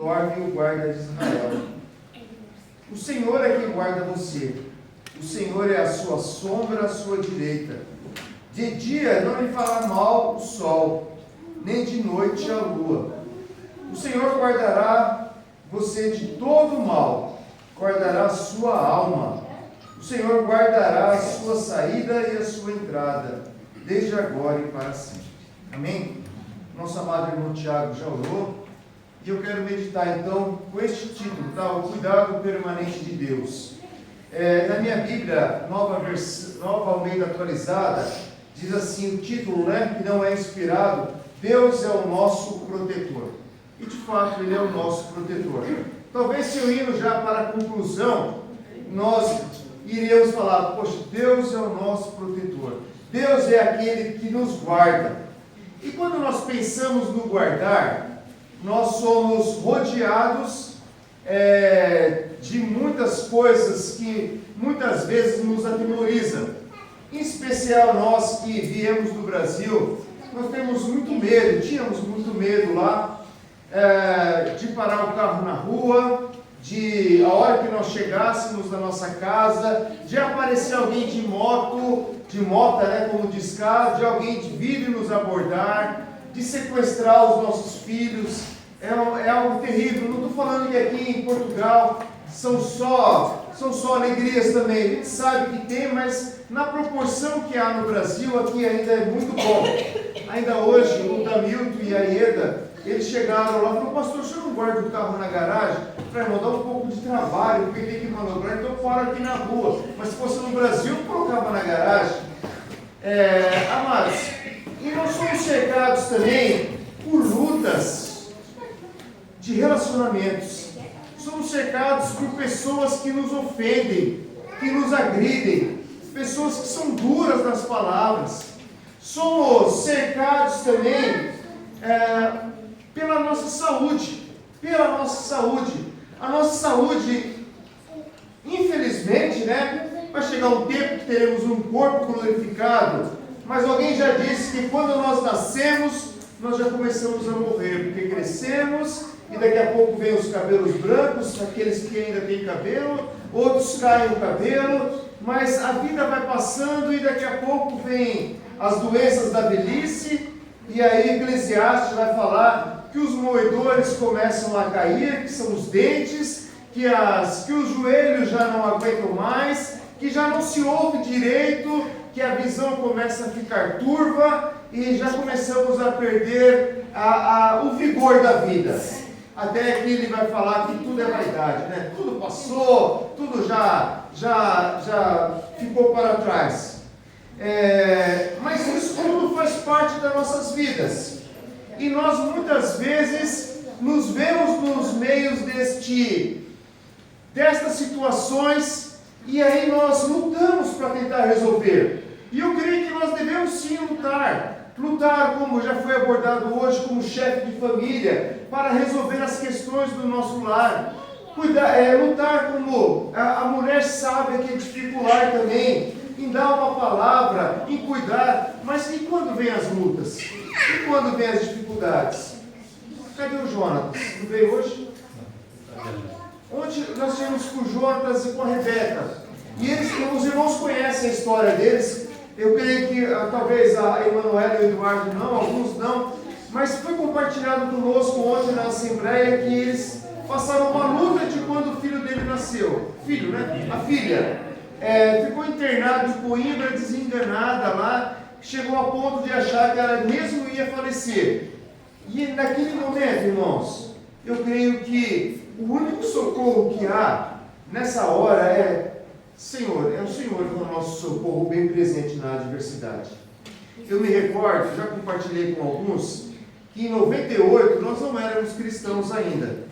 dorme o guarda de Israel. O Senhor é quem guarda você. O Senhor é a sua sombra à sua direita. De dia não lhe fará mal o sol, nem de noite a lua. O Senhor guardará você de todo mal, guardará a sua alma. O Senhor guardará a sua saída e a sua entrada, desde agora e para sempre. Amém? Nosso amado irmão Tiago já orou, e eu quero meditar então com este título, tá? O cuidado permanente de Deus. Na minha Bíblia, Nova Almeida Atualizada, diz assim o título, né, que não é inspirado: Deus é o nosso protetor. E de fato Ele é o nosso protetor. Talvez, se eu indo já para a conclusão, nós iríamos falar: poxa, Deus é o nosso protetor. Deus é aquele que nos guarda. E quando nós pensamos no guardar, nós somos rodeados de muitas coisas que muitas vezes nos atemorizam. Em especial nós que viemos do Brasil, nós temos muito medo, tínhamos muito medo lá, de parar o carro na rua, de a hora que nós chegássemos na nossa casa, de aparecer alguém de mota, né, como diz cá, de alguém de vir nos abordar, de sequestrar os nossos filhos. É algo terrível. Não estou falando que aqui em Portugal são só alegrias também. A gente sabe que tem, mas na proporção que há no Brasil, aqui ainda é muito bom. Ainda hoje, o Damilton e a Ieda, eles chegaram lá e falaram: pastor, o senhor não guarda o carro na garagem? Para mandar um pouco de trabalho, porque tem que manobrar, então eu paro aqui na rua. Mas se fosse no Brasil, eu colocava na garagem. Amados, e nós somos cercados também por lutas de relacionamentos. Somos cercados por pessoas que nos ofendem, que nos agridem, pessoas que são duras nas palavras. Somos cercados também pela nossa saúde. A nossa saúde, infelizmente, né, vai chegar um tempo que teremos um corpo glorificado, mas alguém já disse que quando nós nascemos, nós já começamos a morrer, porque crescemos e daqui a pouco vem os cabelos brancos, aqueles que ainda têm cabelo, outros caem o cabelo, mas a vida vai passando e daqui a pouco vem as doenças da velhice, e aí Eclesiastes vai falar que os moedores começam a cair, que são os dentes, que os joelhos já não aguentam mais, que já não se ouve direito, que a visão começa a ficar turva e já começamos a perder o vigor da vida. Até que ele vai falar que tudo é vaidade, né? Tudo passou, tudo já ficou para trás. Mas isso tudo faz parte das nossas vidas. E nós muitas vezes nos vemos nos meios destas situações, e aí nós lutamos para tentar resolver. E eu creio que nós devemos sim lutar, como já foi abordado hoje, como chefe de família, para resolver as questões do nosso lar. Lutar como a mulher sábia que edifica o lar também, em dar uma palavra, em cuidar. Mas e quando vem as lutas? E quando vem as dificuldades? Cadê o Jonatas? Não veio hoje? Ontem nós tínhamos com o Jonatas e com a Rebeca. E os irmãos conhecem a história deles. Eu creio que talvez a Emanuela e o Eduardo não, alguns não. Mas foi compartilhado conosco ontem na Assembleia que eles passaram uma luta de quando o filho dele nasceu. Filho, né? A filha. Ficou internado em Coimbra, desenganada lá. Chegou a ponto de achar que ela mesmo ia falecer. E naquele momento, irmãos, eu creio que o único socorro que há nessa hora é o Senhor que é o nosso socorro bem presente na adversidade. Eu me recordo, já compartilhei com alguns, que em 98 nós não éramos cristãos ainda.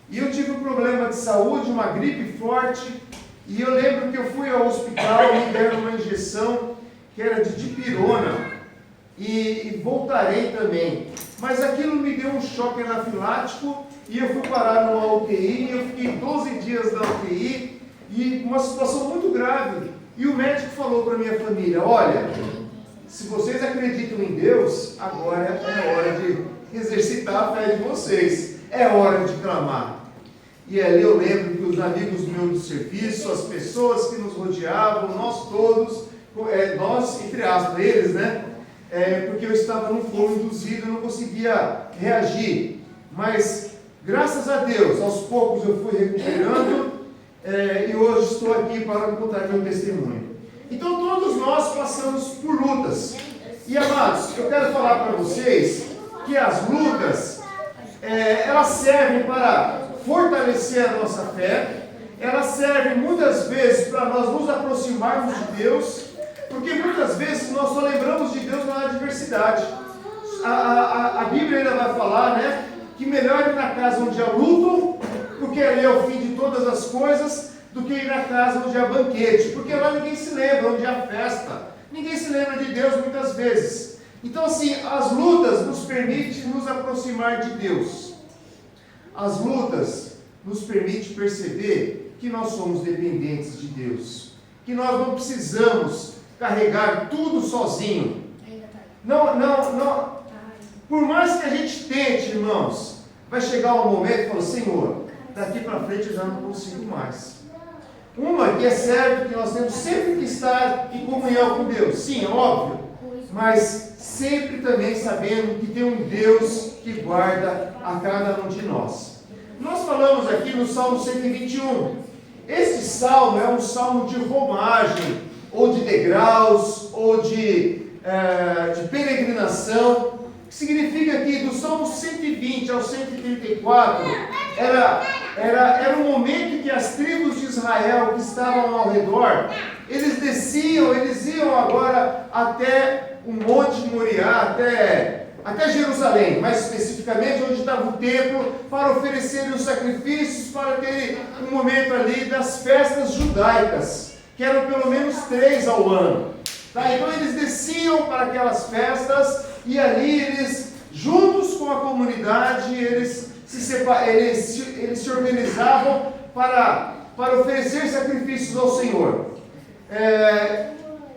E eu tive um problema de saúde, uma gripe forte, e eu lembro que eu fui ao hospital, me deram uma injeção que era de dipirona, e voltarei também. Mas aquilo me deu um choque anafilático, e eu fui parar numa UTI, eu fiquei 12 dias na UTI, e uma situação muito grave. E o médico falou para a minha família: olha, se vocês acreditam em Deus, agora é hora de exercitar a fé de vocês. é hora de clamar. E ali eu lembro que os amigos meus do serviço, as pessoas que nos rodeavam, nós todos, nós, entre aspas, eles, né? Porque eu estava num fogo induzido, eu não conseguia reagir. Mas, graças a Deus, aos poucos eu fui recuperando, e hoje estou aqui para contar meu testemunho. Então, todos nós passamos por lutas. E, amados, eu quero falar para vocês que as lutas, elas servem para fortalecer a nossa fé, elas servem muitas vezes para nós nos aproximarmos de Deus, porque muitas vezes nós só lembramos de Deus na adversidade. A Bíblia ainda vai falar, né, que melhor ir na casa onde há luto, porque ali é o fim de todas as coisas, do que ir na casa onde há banquete, porque lá ninguém se lembra, onde há festa, ninguém se lembra de Deus muitas vezes. Então, assim, as lutas nos permitem nos aproximar de Deus. As lutas nos permitem perceber que nós somos dependentes de Deus, que nós não precisamos carregar tudo sozinho. Não. Por mais que a gente tente, irmãos, vai chegar um momento e falar: Senhor, daqui para frente eu já não consigo mais. Uma que é certo que nós temos sempre que estar em comunhão com Deus, sim, é óbvio, mas sempre também sabendo que tem um Deus que guarda a cada um de nós. Nós falamos aqui no Salmo 121. Este salmo é um salmo de romagem, ou de degraus, ou de peregrinação, que significa que do Salmo 120 ao 134, era um momento em que as tribos de Israel que estavam ao redor, eles desciam, eles iam agora até o Monte Moriá, até Jerusalém, mais especificamente onde estava o templo, para oferecerem os sacrifícios, para terem um momento ali das festas judaicas, que eram pelo menos 3 ao ano. Tá? Então eles desciam para aquelas festas, e ali eles, juntos com a comunidade, eles se organizavam para oferecer sacrifícios ao Senhor.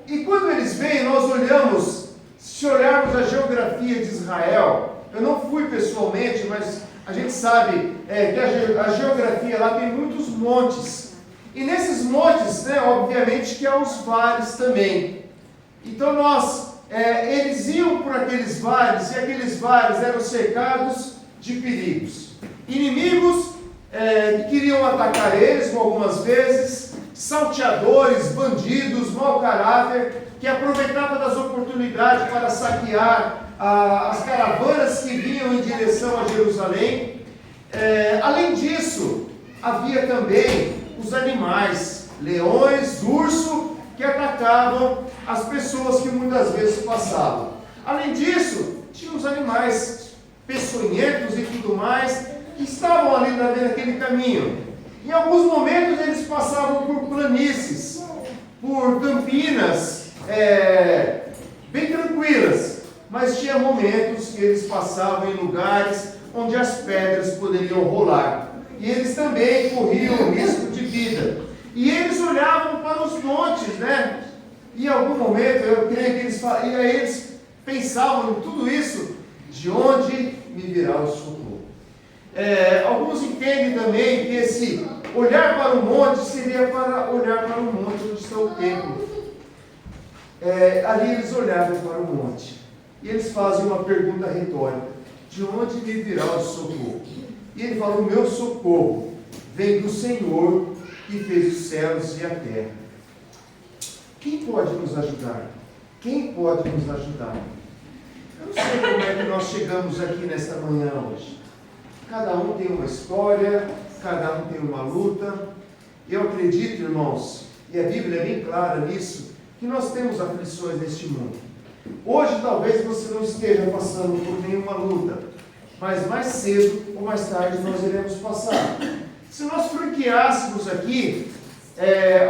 E quando eles vêm, nós olhamos, se olharmos a geografia de Israel, eu não fui pessoalmente, mas a gente sabe que a geografia lá tem muitos montes. E nesses montes, né, obviamente que há os vales também. Então eles iam por aqueles vales, e aqueles vales eram cercados de perigos. Inimigos que queriam atacar eles algumas vezes, salteadores, bandidos, mau caráter, que aproveitavam das oportunidades para saquear as caravanas que vinham em direção a Jerusalém. Além disso, havia também os animais, leões, urso, que atacavam as pessoas que muitas vezes passavam. Além disso, tinha os animais peçonhentos e tudo mais, que estavam ali naquele caminho. Em alguns momentos eles passavam por planícies, por campinas, bem tranquilas, mas tinha momentos que eles passavam em lugares onde as pedras poderiam rolar, e eles também corriam risco de vida, e eles olhavam para os montes, né? E em algum momento, eu creio que eles pensavam em tudo isso: de onde me virá o socorro? Alguns entendem também que esse olhar para o monte seria para olhar para o monte onde está o templo. Ali eles olhavam para o monte, e eles fazem uma pergunta retórica: de onde me virá o socorro? E ele fala: o meu socorro vem do Senhor que fez os céus e a terra. Quem pode nos ajudar? Quem pode nos ajudar? Eu não sei como é que nós chegamos aqui nesta manhã hoje. Cada um tem uma história, cada um tem uma luta. Eu acredito, irmãos, e a Bíblia é bem clara nisso, que nós temos aflições neste mundo. Hoje talvez você não esteja passando por nenhuma luta, mas mais cedo ou mais tarde nós iremos passar. Se nós franqueássemos aqui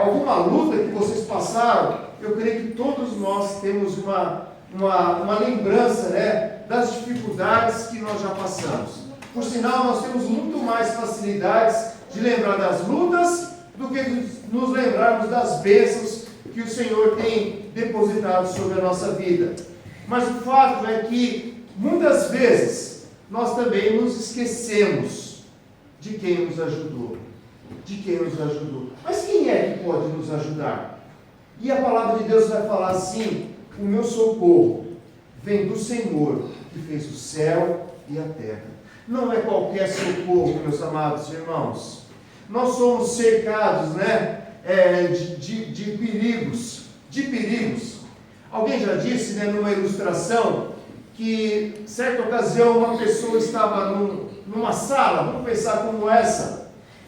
alguma luta que vocês passaram, eu creio que todos nós temos uma lembrança, né, das dificuldades que nós já passamos. Por sinal, nós temos muito mais facilidades de lembrar das lutas do que nos lembrarmos das bênçãos que o Senhor tem depositado sobre a nossa vida. Mas o fato é que muitas vezes nós também nos esquecemos de quem nos ajudou. De quem nos ajudou. Mas quem é que pode nos ajudar? E a palavra de Deus vai falar assim: o meu socorro vem do Senhor, que fez o céu e a terra. Não é qualquer socorro, meus amados irmãos. Nós somos cercados, de perigos. De perigos. Alguém já disse, numa ilustração, que certa ocasião uma pessoa estava numa sala, vamos pensar como essa.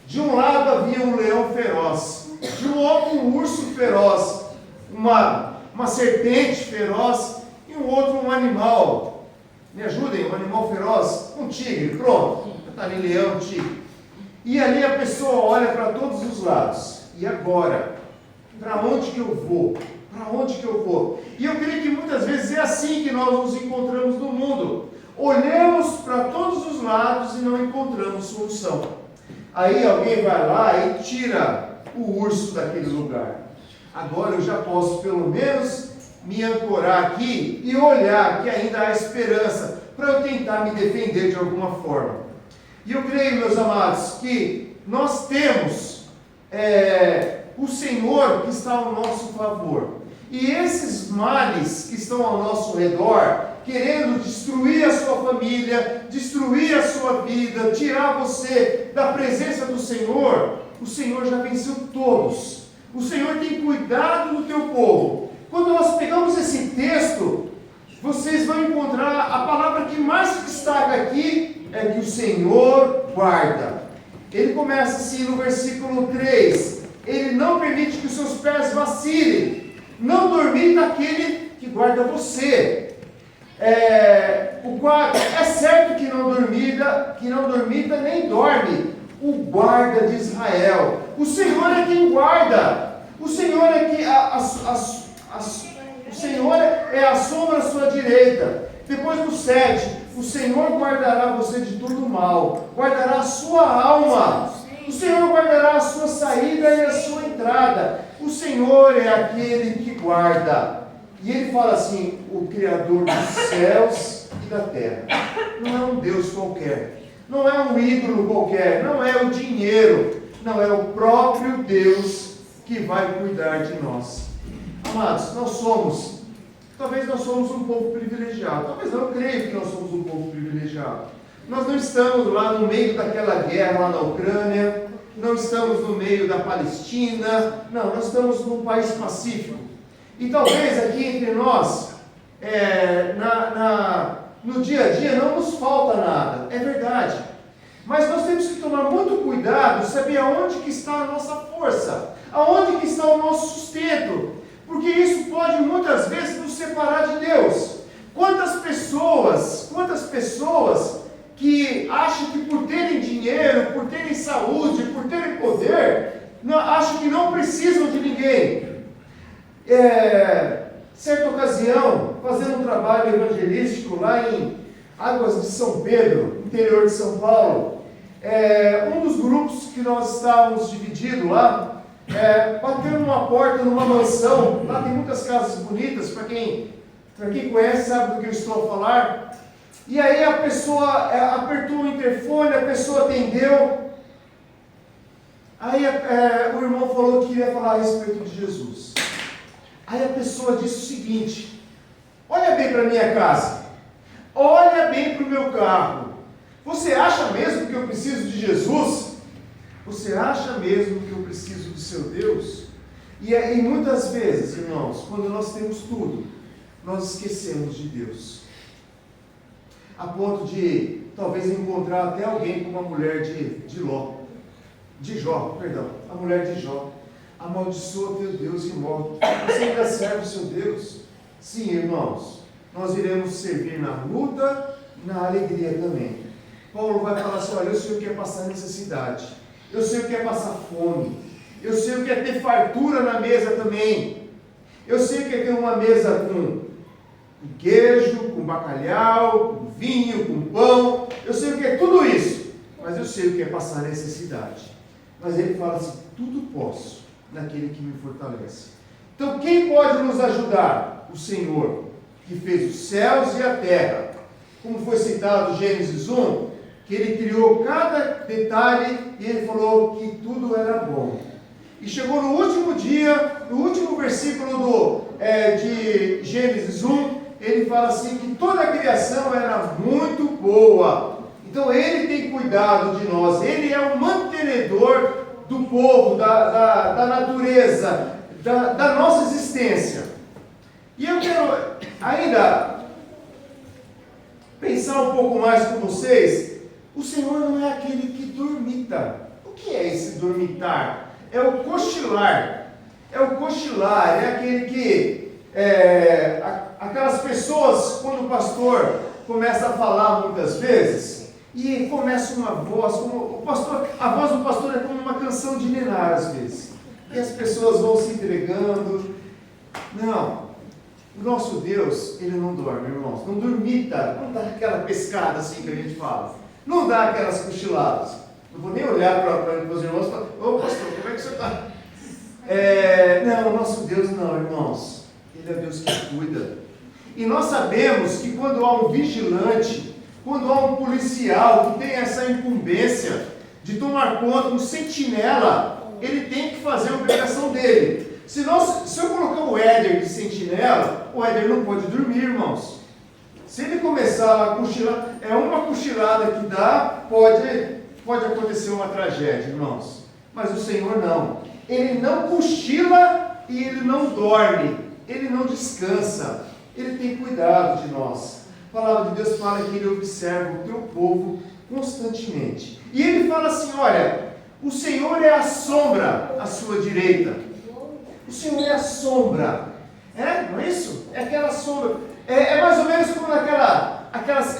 De um lado havia um leão feroz, de um outro um urso feroz, uma serpente feroz e um outro um animal. Me ajudem, um animal feroz, um tigre, pronto. Está ali leão, tigre. E ali a pessoa olha para todos os lados. E agora? Para onde que eu vou? Para onde que eu vou? E eu creio que muitas vezes é assim que nós nos encontramos no mundo. Olhamos para todos os lados e não encontramos solução. Aí alguém vai lá e tira o urso daquele lugar. Agora eu já posso pelo menos me ancorar aqui e olhar que ainda há esperança para eu tentar me defender de alguma forma. E eu creio, meus amados, que nós temos o Senhor que está ao nosso favor. E esses males que estão ao nosso redor, querendo destruir a sua família, destruir a sua vida, tirar você da presença do Senhor, o Senhor já venceu todos. O Senhor tem cuidado do teu povo. Quando nós pegamos esse texto, vocês vão encontrar a palavra que mais se destaca aqui, é que o Senhor guarda. Ele começa assim no versículo 3, Ele não permite que os seus pés vacilem. Não dormir daquele que guarda você. É certo que não dormita nem dorme o guarda de Israel. O Senhor é quem guarda. O Senhor é que o Senhor é a sombra à sua direita. Depois do 7, o Senhor guardará você de todo mal, guardará a sua alma. O Senhor guardará a sua saída e a sua entrada. O Senhor é aquele que guarda. E ele fala assim: o Criador dos céus e da terra. Não é um Deus qualquer, não é um ídolo qualquer, não é o dinheiro, não, é o próprio Deus que vai cuidar de nós. Amados, talvez nós somos um povo privilegiado. Talvez não, eu creio que nós somos um povo privilegiado. Nós não estamos lá no meio daquela guerra lá na Ucrânia, não estamos no meio da Palestina, não, nós estamos num país pacífico. E talvez aqui entre nós, no dia a dia não nos falta nada, é verdade. Mas nós temos que tomar muito cuidado, saber aonde que está a nossa força, aonde que está o nosso sustento, porque isso pode muitas vezes nos separar de Deus. Quantas pessoas que acham que por terem dinheiro, por terem saúde, por terem poder, acham que não precisam de ninguém. Certa ocasião, fazendo um trabalho evangelístico lá em Águas de São Pedro, interior de São Paulo, um dos grupos que nós estávamos divididos lá, bateu numa porta, numa mansão. Lá tem muitas casas bonitas, para quem conhece sabe do que eu estou a falar. E aí a pessoa apertou o interfone, a pessoa atendeu. Aí o irmão falou que ia falar a respeito de Jesus. Aí a pessoa disse o seguinte: olha bem para a minha casa, olha bem para o meu carro. Você acha mesmo que eu preciso de Jesus? Você acha mesmo que eu preciso do seu Deus? E muitas vezes, irmãos, quando nós temos tudo, nós esquecemos de Deus. A ponto de talvez encontrar até alguém como a mulher de Jó, a mulher de Jó. Amaldiçoa teu Deus e morre. Você ainda serve o seu Deus? Sim, irmãos, nós iremos servir na luta e na alegria também. Paulo vai falar assim: olha, eu sei o que é passar necessidade, eu sei o que é passar fome, eu sei o que é ter fartura na mesa também, eu sei o que é ter uma mesa com queijo, com bacalhau, com vinho, com pão, eu sei o que é tudo isso, mas eu sei o que é passar necessidade. Mas ele fala assim: tudo posso naquele que me fortalece. Então quem pode nos ajudar? O Senhor, que fez os céus e a terra. como foi citado Gênesis 1, que ele criou cada detalhe e ele falou que tudo era bom. E chegou no último dia, no último versículo de Gênesis 1, ele fala assim que toda a criação era muito boa. Então ele tem cuidado de nós, ele é o mantenedor do povo, da natureza, da nossa existência. E eu quero ainda pensar um pouco mais com vocês. O Senhor não é aquele que dormita. O que é esse dormitar? É o cochilar. É o cochilar, é aquele que... aquelas pessoas, quando o pastor começa a falar muitas vezes, e começa uma voz, a voz do pastor é como uma canção de ninar às vezes. E as pessoas vão se entregando. Não. O nosso Deus, ele não dorme, irmãos. Não dormita, não dá aquela pescada assim que a gente fala. Não dá aquelas cochiladas. Não vou nem olhar para os irmãos e falar, ô pastor, como é que você está? Não, o nosso Deus não, irmãos. Ele é Deus que cuida. E nós sabemos que quando há um vigilante, quando há um policial que tem essa incumbência de tomar conta, um sentinela, ele tem que fazer a obrigação dele. Se eu colocar o Éder de sentinela, o Éder não pode dormir, irmãos. Se ele começar a cochilar, uma cochilada que dá, pode acontecer uma tragédia, irmãos. Mas o Senhor não. Ele não cochila e ele não dorme. Ele não descansa. Ele tem cuidado de nós. A palavra de Deus fala que ele observa o teu povo constantemente. E ele fala assim, olha, o Senhor é a sombra à sua direita. O Senhor é a sombra. Não é isso? É aquela sombra. É mais ou menos como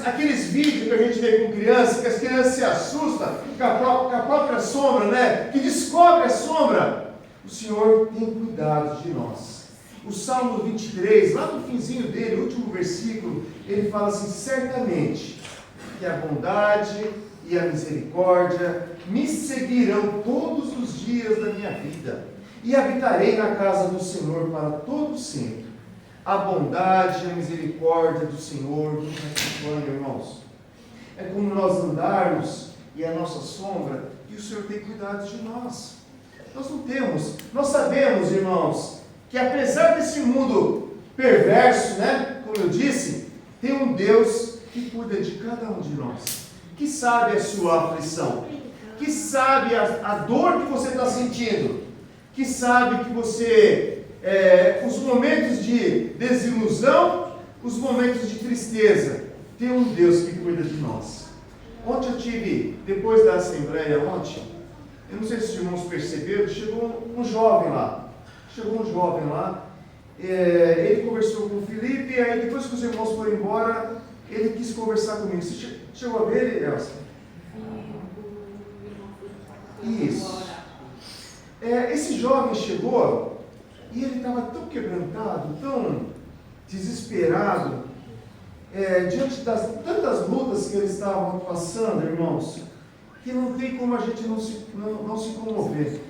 aqueles vídeos que a gente vê com crianças, que as crianças se assustam com a própria sombra, né? Que descobre a sombra. O Senhor tem cuidado de nós. O Salmo 23, lá no finzinho dele, o último versículo, ele fala assim, certamente que a bondade e a misericórdia me seguirão todos os dias da minha vida, e habitarei na casa do Senhor para todo sempre. A bondade e a misericórdia do Senhor nos acompanham, irmãos. É como nós andarmos e a nossa sombra, e o Senhor tem cuidado de nós. Nós sabemos, irmãos, que apesar desse mundo perverso, né, como eu disse, tem um Deus que cuida de cada um de nós, que sabe a sua aflição, que sabe a dor que você está sentindo, que sabe que você, os momentos de desilusão, os momentos de tristeza, tem um Deus que cuida de nós. Ontem eu tive, depois da assembleia ontem, eu não sei se os irmãos perceberam, chegou um jovem lá, ele conversou com o Felipe, e aí depois que os irmãos foram embora, ele quis conversar comigo. Você chegou a ver ele, Elsa? Isso. Esse jovem chegou e ele estava tão quebrantado, tão desesperado, diante das tantas lutas que eles estavam passando, irmãos, que não tem como a gente não se comover.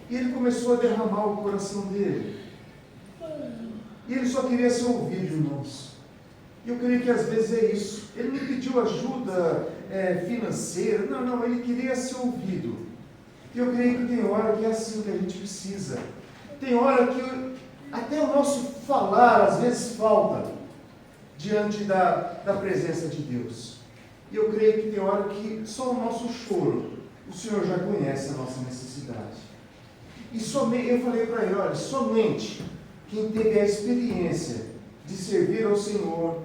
E ele começou a derramar o coração dele. E ele só queria ser ouvido, irmãos. E eu creio que às vezes é isso. Ele não pediu ajuda financeira. Não, ele queria ser ouvido. E eu creio que tem hora que é assim que a gente precisa. Tem hora que até o nosso falar às vezes falta diante da presença de Deus. E eu creio que tem hora que só o nosso choro, o Senhor já conhece a nossa necessidade. E somente, eu falei para ele, olha, somente quem teve a experiência de servir ao Senhor,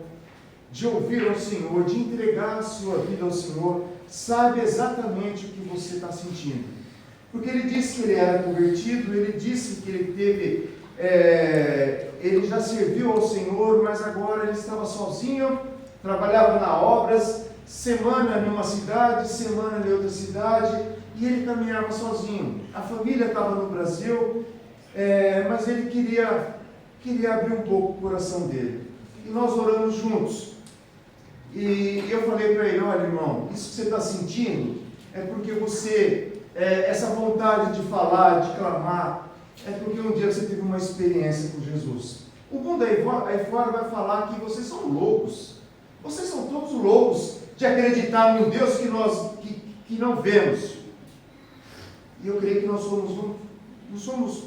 de ouvir ao Senhor, de entregar a sua vida ao Senhor, sabe exatamente o que você está sentindo. Porque ele disse que ele era convertido, ele disse que ele teve, ele já serviu ao Senhor, mas agora ele estava sozinho, trabalhava na obras, semana numa cidade, semana em outra cidade, e ele caminhava sozinho. A família estava no Brasil, mas ele queria abrir um pouco o coração dele. E nós oramos juntos. E eu falei para ele, olha irmão, isso que você está sentindo é porque você, essa vontade de falar, de clamar, é porque um dia você teve uma experiência com Jesus. O mundo aí fora vai falar que vocês são loucos, Vocês são todos loucos de acreditar em um Deus que não vemos. E eu creio que nós somos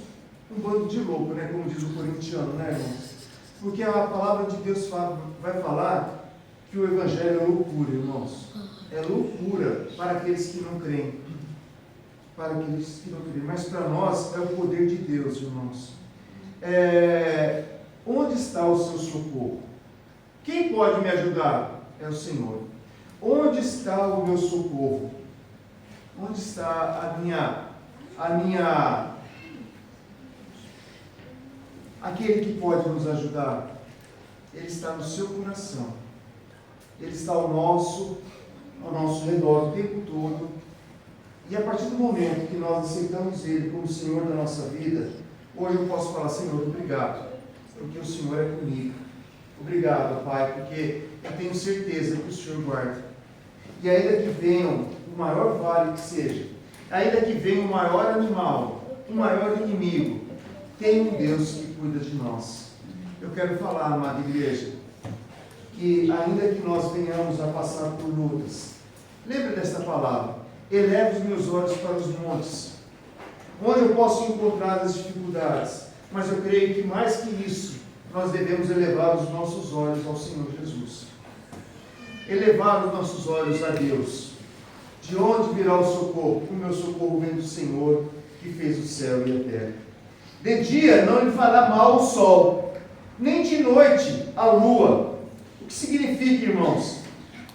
um bando de louco, né? Como diz o corintiano, né, irmãos? Porque a palavra de Deus vai falar que o Evangelho é loucura, irmãos. É loucura para aqueles que não creem. Para aqueles que não creem. Mas para nós é o poder de Deus, irmãos. Onde está o seu socorro? Quem pode me ajudar? É o Senhor. Onde está o meu socorro? Onde está aquele que pode nos ajudar? Ele está no seu coração. Ele está ao nosso redor o tempo todo. E a partir do momento que nós aceitamos Ele como Senhor da nossa vida, hoje eu posso falar: Senhor, obrigado, porque o Senhor é comigo. Obrigado, Pai, porque eu tenho certeza que o Senhor guarda. E ainda que venham o maior vale que seja, ainda que venha o maior animal, o maior inimigo, tem um Deus que cuida de nós. Eu quero falar, amada igreja, que ainda que nós venhamos a passar por lutas, lembre desta palavra: eleve os meus olhos para os montes, onde eu posso encontrar as dificuldades. Mas eu creio que mais que isso, nós devemos elevar os nossos olhos ao Senhor Jesus. Elevar os nossos olhos a Deus. De onde virá o socorro? O meu socorro vem do Senhor, que fez o céu e a terra. De dia não lhe fará mal o sol, nem de noite a lua. O que significa, irmãos?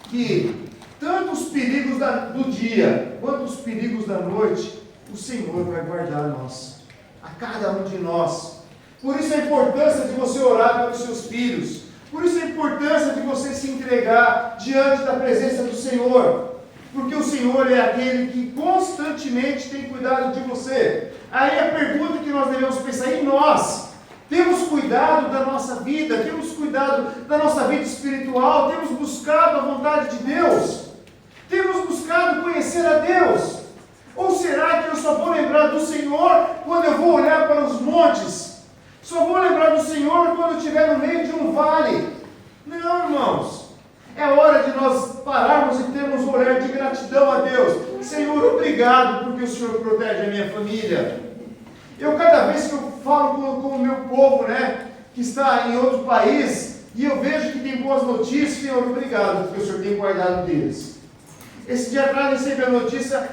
Que tanto os perigos do dia, quanto os perigos da noite, o Senhor vai guardar nós, a cada um de nós. Por isso a importância de você orar pelos seus filhos. Por isso a importância de você se entregar diante da presença do Senhor. Porque o Senhor é aquele que constantemente tem cuidado de você. Aí a pergunta que nós devemos pensar: em nós? Temos cuidado da nossa vida? Temos cuidado da nossa vida espiritual? Temos buscado a vontade de Deus? Temos buscado conhecer a Deus? Ou será que eu só vou lembrar do Senhor quando eu vou olhar para os montes? Só vou lembrar do Senhor quando eu estiver no meio de um vale? Não, irmãos. É hora de nós pararmos e termos um olhar de gratidão a Deus. Senhor, obrigado porque o Senhor protege a minha família. Cada vez que eu falo com o meu povo, né, que está em outro país, e eu vejo que tem boas notícias, Senhor, obrigado porque o Senhor tem guardado deles. Esse dia atrás eu recebi a notícia,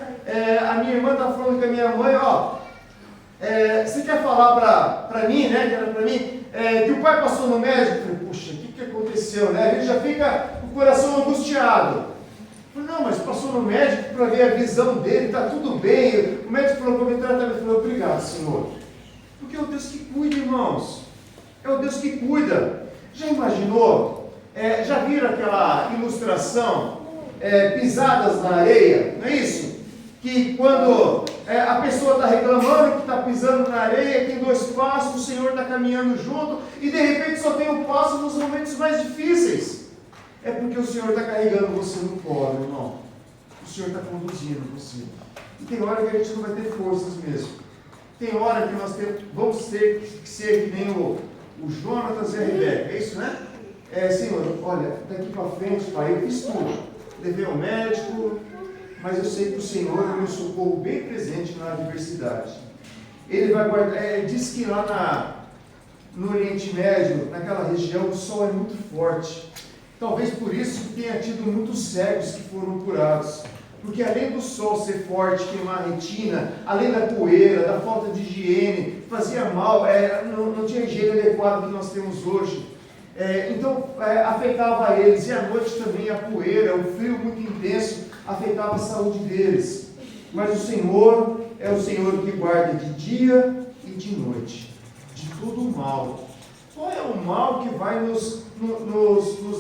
a minha irmã está falando com a minha mãe: você quer falar para mim, né, que era para mim, que o pai passou no médico? Eu falei: puxa, o que aconteceu, né? A gente já fica com o coração angustiado. Eu falei: não, mas passou no médico para ver a visão dele, está tudo bem. O médico falou para mim, tratamento. Eu falei: obrigado, Senhor. Porque é o Deus que cuida, irmãos. É o Deus que cuida. Já imaginou? Já viram aquela ilustração, pisadas na areia? Não é isso? Que quando a pessoa está reclamando que está pisando na areia, tem 2 passos, o Senhor está caminhando junto, e de repente só tem um passo nos momentos mais difíceis. É porque o Senhor está carregando você no colo, irmão. O Senhor está conduzindo você. E tem hora que a gente não vai ter forças mesmo. Tem hora que nós vamos ter que ser que nem o Jonatas e a Rebeca. É isso, né? Senhor, olha, daqui para frente, Pai, eu fiz tudo. Levei ao médico, mas eu sei que o Senhor é o meu socorro bem presente na adversidade. Ele vai guardar. Diz que lá no Oriente Médio, naquela região, o sol é muito forte. Talvez por isso tenha tido muitos cegos que foram curados. Porque além do sol ser forte, queimar a retina, além da poeira, da falta de higiene, fazia mal, não tinha higiene adequada que nós temos hoje. Então afetava eles. E à noite também a poeira, o frio muito intenso, afetava a saúde deles. Mas o Senhor é o Senhor que guarda de dia e de noite, de todo o mal. Qual é o mal que vai nos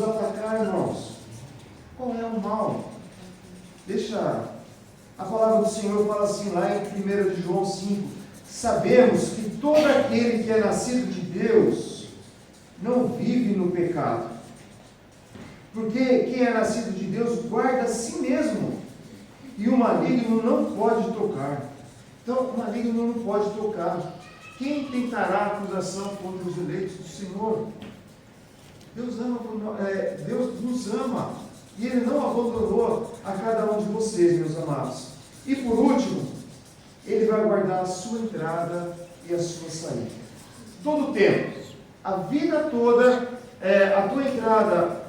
atacar, irmãos? Qual é o mal? A palavra do Senhor fala assim lá em 1 de João 5: sabemos que todo aquele que é nascido de Deus não vive no pecado, porque quem é nascido de Deus guarda a si mesmo, e o maligno não pode tocar. Então o maligno não pode tocar. Quem tentará acusação contra os eleitos do Senhor? Deus nos ama. E Ele não abandonou a cada um de vocês, meus amados. E por último, Ele vai guardar a sua entrada e a sua saída. Todo o tempo. A vida toda, a tua entrada,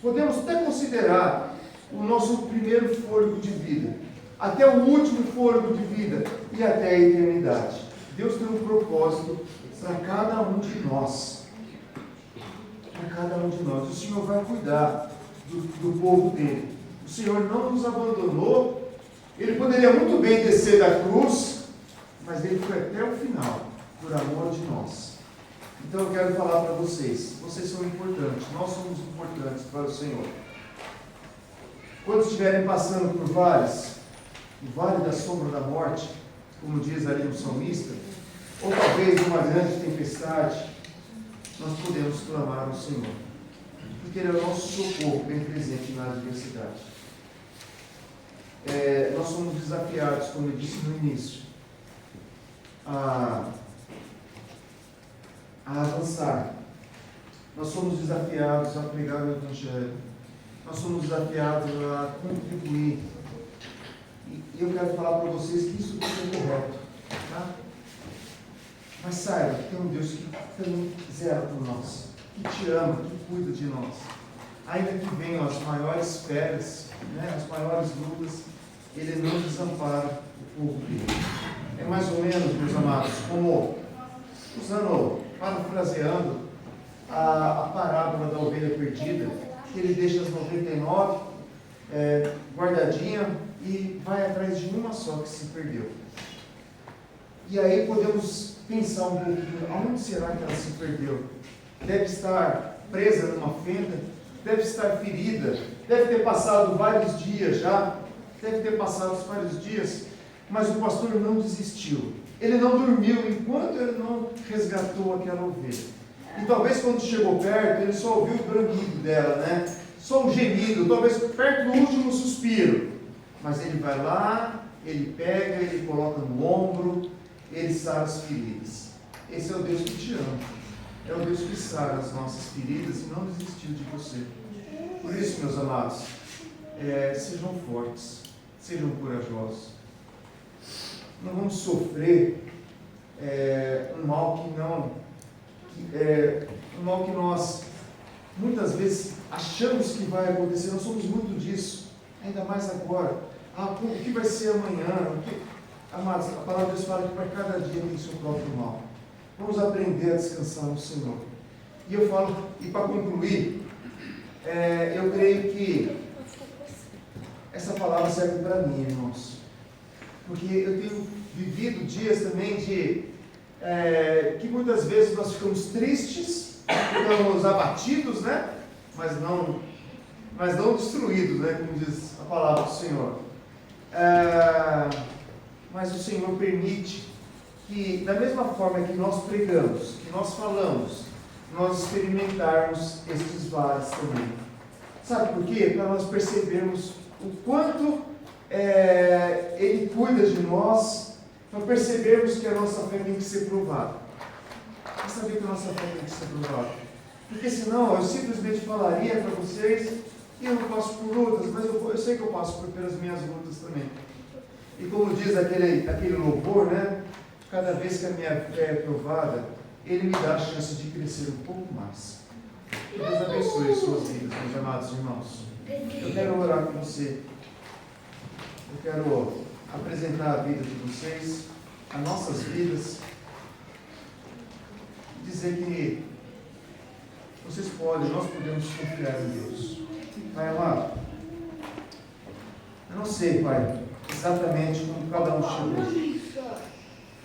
podemos até considerar o nosso primeiro fôlego de vida, até o último fôlego de vida e até a eternidade. Deus tem um propósito para cada um de nós. Para cada um de nós. O Senhor vai cuidar do povo dele. O Senhor não nos abandonou. Ele poderia muito bem descer da cruz, mas Ele foi até o final, por amor de nós. Então eu quero falar para vocês são importantes, nós somos importantes para o Senhor. Quando estiverem passando por valles, o vale da sombra da morte, como diz ali no salmista, ou talvez uma grande tempestade, nós podemos clamar ao Senhor, porque Ele é o nosso socorro bem presente na adversidade. Nós somos desafiados, como eu disse no início, a avançar. Nós somos desafiados a pregar o Evangelho. Nós somos desafiados a contribuir. E eu quero falar para vocês que isso tudo é correto. Tá? Mas saiba que tem um Deus que também zela por nós, que te ama, que cuida de nós. Ainda que venham as maiores pedras, as maiores lutas, Ele não desampara o povo dele. É mais ou menos, meus amados, como, parafraseando a parábola da ovelha perdida, que ele deixa as 99 guardadinha e vai atrás de uma só que se perdeu. E aí podemos pensar um pouquinho, aonde será que ela se perdeu? Deve estar presa numa fenda, deve estar ferida, deve ter passado vários dias, mas o pastor não desistiu. Ele não dormiu enquanto ele não resgatou aquela ovelha. E talvez quando chegou perto, ele só ouviu o bramido dela, só um gemido, talvez perto do último suspiro. Mas ele vai lá, ele pega, ele coloca no ombro, ele sara as feridas. Esse é o Deus que te ama. É o Deus que sara as nossas feridas e não desistiu de você. Por isso, meus amados, sejam fortes, sejam corajosos. Não vamos sofrer um mal que nós muitas vezes achamos que vai acontecer. Nós somos muito disso, ainda mais agora. O que vai ser amanhã? Amados, a palavra de Deus fala que para cada dia tem seu próprio mal. Vamos aprender a descansar no Senhor. E eu falo, e para concluir, eu creio que essa palavra serve para mim, irmãos. Porque eu tenho vivido dias também que muitas vezes nós ficamos tristes, ficamos abatidos, mas não destruídos, como diz a palavra do Senhor. Mas o Senhor permite que, da mesma forma que nós pregamos, que nós falamos, nós experimentarmos estes vales também. Sabe por quê? Para nós percebermos o quanto Ele cuida de nós, para percebermos que a nossa fé tem que ser provada. Para saber que a nossa fé tem que ser provada. Porque senão eu simplesmente falaria para vocês e eu não passo por lutas, mas eu sei que eu passo pelas minhas lutas também. E como diz aquele louvor, cada vez que a minha fé é provada, Ele me dá a chance de crescer um pouco mais. Que Deus abençoe as suas vidas, meus amados irmãos. Eu quero orar com você. Eu quero apresentar a vida de vocês, as nossas vidas, e dizer que vocês nós podemos confiar em Deus. Pai amado, eu não sei, Pai, exatamente como cada um chegou.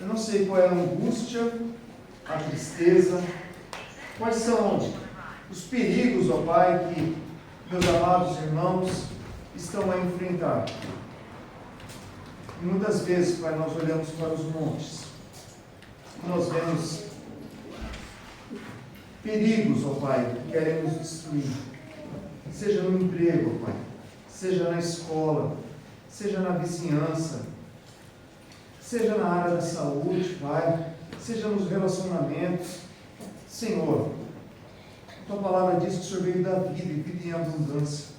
Eu não sei qual é a angústia, a tristeza, quais são os perigos, ó Pai, que meus amados irmãos estão a enfrentar. E muitas vezes, Pai, nós olhamos para os montes e nós vemos perigos, ó Pai, que querem nos destruir. Seja no emprego, ó Pai, seja na escola, seja na vizinhança, seja na área da saúde, Pai, seja nos relacionamentos. Senhor, Tua palavra diz que o Senhor veio dar vida e vida em abundância.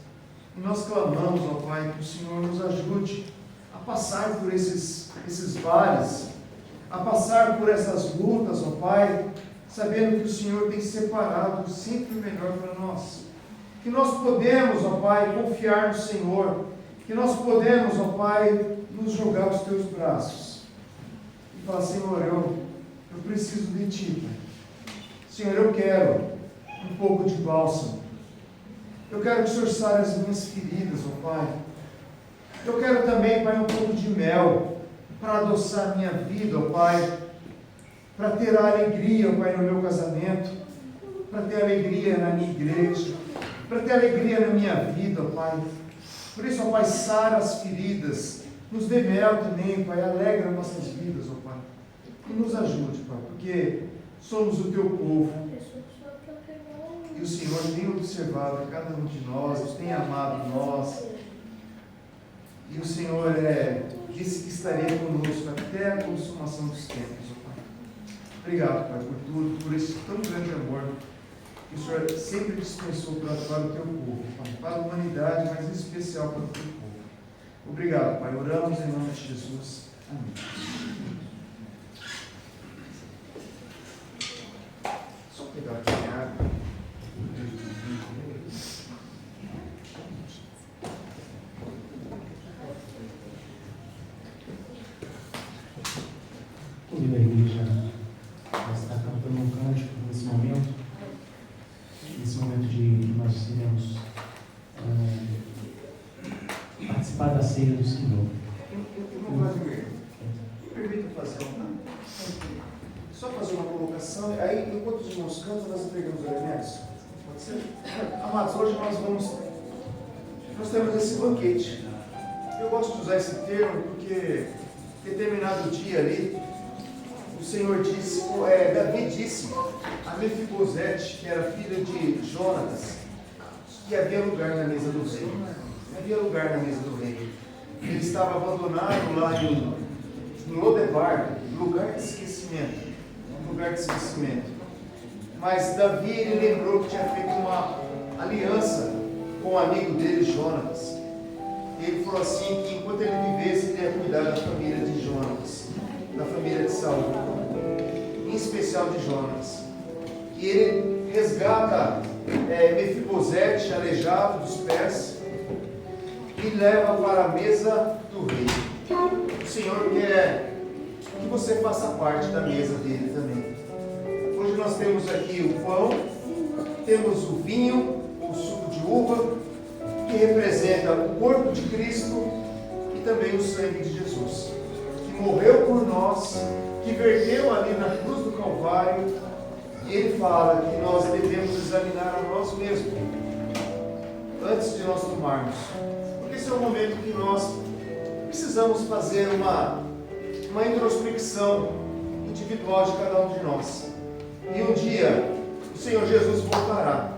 E nós clamamos, ó Pai, que o Senhor nos ajude a passar por esses vales, a passar por essas lutas, ó Pai, sabendo que o Senhor tem separado sempre o melhor para nós. Que nós podemos, ó Pai, confiar no Senhor, que nós podemos, ó Pai, nos jogar aos Teus braços e falar: Senhor, eu preciso de Ti, Pai. Senhor, eu quero um pouco de bálsamo. Eu quero que o Senhor sare as minhas feridas, ó Pai. Eu quero também, Pai, um pouco de mel para adoçar a minha vida, ó Pai, para ter a alegria, ó Pai, no meu casamento, para ter alegria na minha igreja, para ter alegria na minha vida, ó Pai. Por isso, ó Pai, sara as feridas, nos dê mel também, Pai, alegra nossas vidas, ó Pai. E nos ajude, Pai, porque somos o Teu povo. E o Senhor tem observado cada um de nós, tem amado nós. E o Senhor disse que estaria conosco até a consumação dos tempos, ó Pai. Obrigado, Pai, por tudo, por esse tão grande amor que o Senhor sempre dispensou para o Teu povo, Pai, para a humanidade, mas em especial para o Teu povo. Obrigado, Pai. Oramos em nome de Jesus. Amém. Só pegar aqui a água. Convido a igreja a estar cantando um cântico nesse momento de nós iremos participar da ceia do Senhor. Permita fazer só fazer uma colocação, aí enquanto os irmãos cantam, nós entregamos os elementos. Pode ser? Amados, hoje nós temos esse banquete. Eu gosto de usar esse termo porque determinado dia ali, o Senhor disse, Davi disse a Mefibosete, que era filha de Jonatas, que havia lugar na mesa do rei. Havia lugar na mesa do rei. Ele estava abandonado lá em Lodebar, lugar de esquecimento. Mas Davi, ele lembrou que tinha feito uma aliança com o amigo dele, Jonatas. Ele falou assim, que enquanto ele vivesse, ele ia cuidar da família de Jonatas, da família de Saul, em especial de Jonatas. E ele resgata Mefibosete, aleijado dos pés, e leva para a mesa do rei. O Senhor quer que você faça parte da mesa dele também. Hoje nós temos aqui o pão, temos o vinho, o suco de uva, que representa o corpo de Cristo e também o sangue de Jesus, que morreu por nós, que verteu ali na cruz do Calvário. E ele fala que nós devemos examinar a nós mesmos antes de nós tomarmos, porque esse é o momento que nós precisamos fazer uma introspecção individual de cada um de nós. E um dia o Senhor Jesus voltará.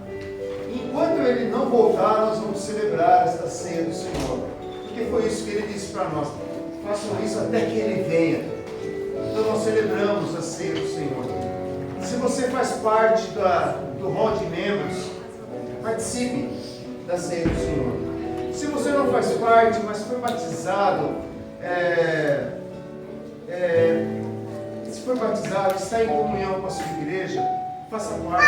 Enquanto Ele não voltar, nós vamos celebrar esta ceia do Senhor, porque foi isso que Ele disse para nós: façam isso até que Ele venha. Então nós celebramos a ceia do Senhor. Se você faz parte do hall de membros, participe da ceia do Senhor. Se você não faz parte, mas foi batizado, se for batizado, está em comunhão com a sua igreja, faça parte.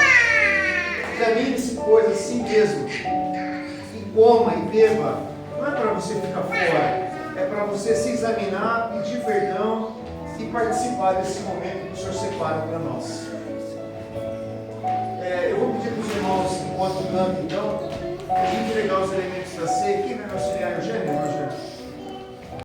Examine-se, pois, a si mesmo, e coma e beba. Não é para você ficar fora, é para você se examinar, pedir perdão e participar desse momento que o Senhor separa para nós. Eu vou pedir para os irmãos, enquanto canto, então, entregar os elementos da ceia. Quem vai me auxiliar?